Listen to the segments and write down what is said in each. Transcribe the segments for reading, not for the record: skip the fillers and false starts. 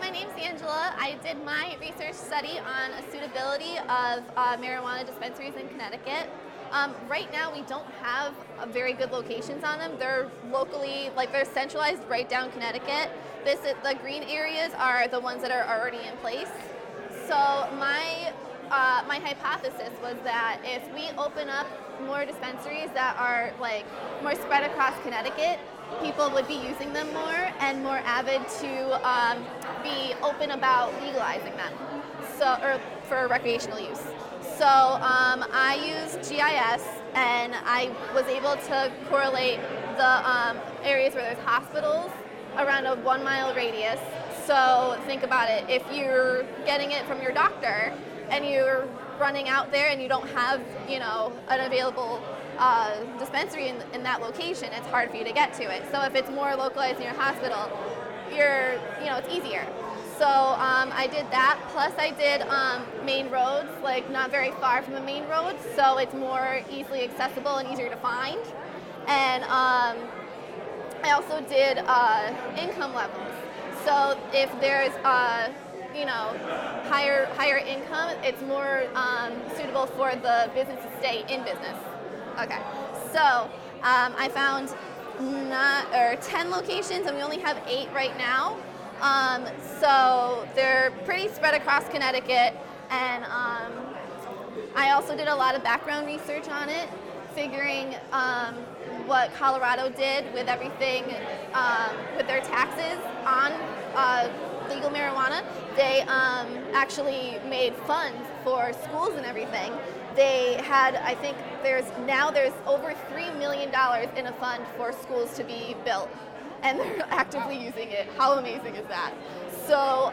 my name's Angela. I did my research study on a suitability of marijuana dispensaries in Connecticut. Right now we don't have very good locations on them. They're locally, they're centralized right down Connecticut. The green areas are the ones that are already in place. So my hypothesis was that if we open up more dispensaries that are more spread across Connecticut, people would be using them more and more avid to be open about legalizing them, or for recreational use. So I used GIS, and I was able to correlate the areas where there's hospitals around a 1 mile radius. So think about it, if you're getting it from your doctor and you're running out there and you don't have, an available dispensary in that location, it's hard for you to get to it. So if it's more localized in your hospital, it's easier. So I did that, plus I did main roads, not very far from the main roads, so it's more easily accessible and easier to find. And I also did income levels. So if there's higher income, it's more suitable for the business to stay in business. Okay, so I found 10 locations, and we only have 8 right now. So they're pretty spread across Connecticut, and I also did a lot of background research on it, figuring what Colorado did with everything, with their taxes on legal marijuana. They actually made funds for schools and everything. They had, I think there's over $3 million in a fund for schools to be built, and they're actively using it. How amazing is that? So,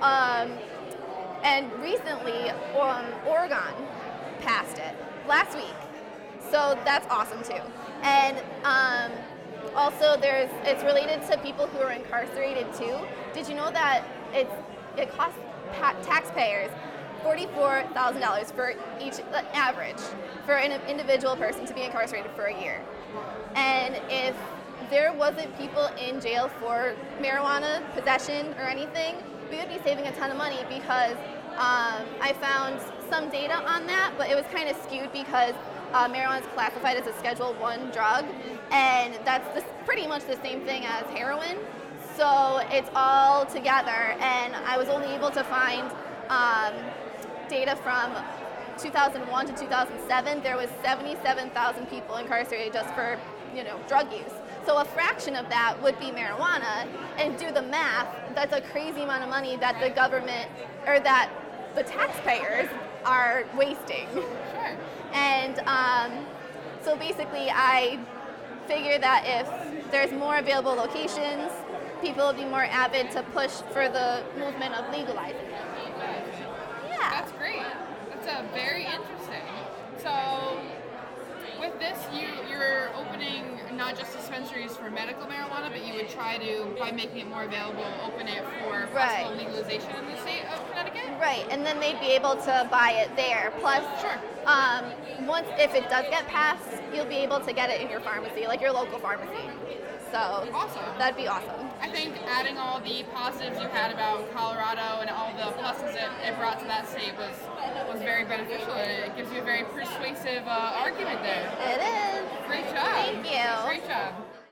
and recently, Oregon passed it last week. So that's awesome too. And also it's related to people who are incarcerated too. Did you know that it costs taxpayers $44,000 for each average for an individual person to be incarcerated for a year? And if there wasn't people in jail for marijuana possession or anything, we would be saving a ton of money, because I found some data on that, but it was kind of skewed because marijuana is classified as a Schedule I drug, and that's pretty much the same thing as heroin. So it's all together, and I was only able to find data from 2001 to 2007. There was 77,000 people incarcerated just for drug use. So a fraction of that would be marijuana, and do the math, that's a crazy amount of money that the government, or that the taxpayers are wasting. Sure. And so basically I figure that if there's more available locations, people will be more avid to push for the movement of legalizing it. Yeah. That's great. That's very interesting. So with this, you're opening not just dispensaries for medical marijuana, but you would try to, by making it more available, open it for possible legalization in the state of Connecticut? Right, and then they'd be able to buy it there. Plus, sure. If it does get passed, you'll be able to get it in your pharmacy, like your local pharmacy. So awesome. That'd be awesome. I think adding all the positives you had about Colorado and all the pluses it brought to that state was very beneficial, and it gives you a very persuasive argument there. It is. Great job. Thank you. Great job.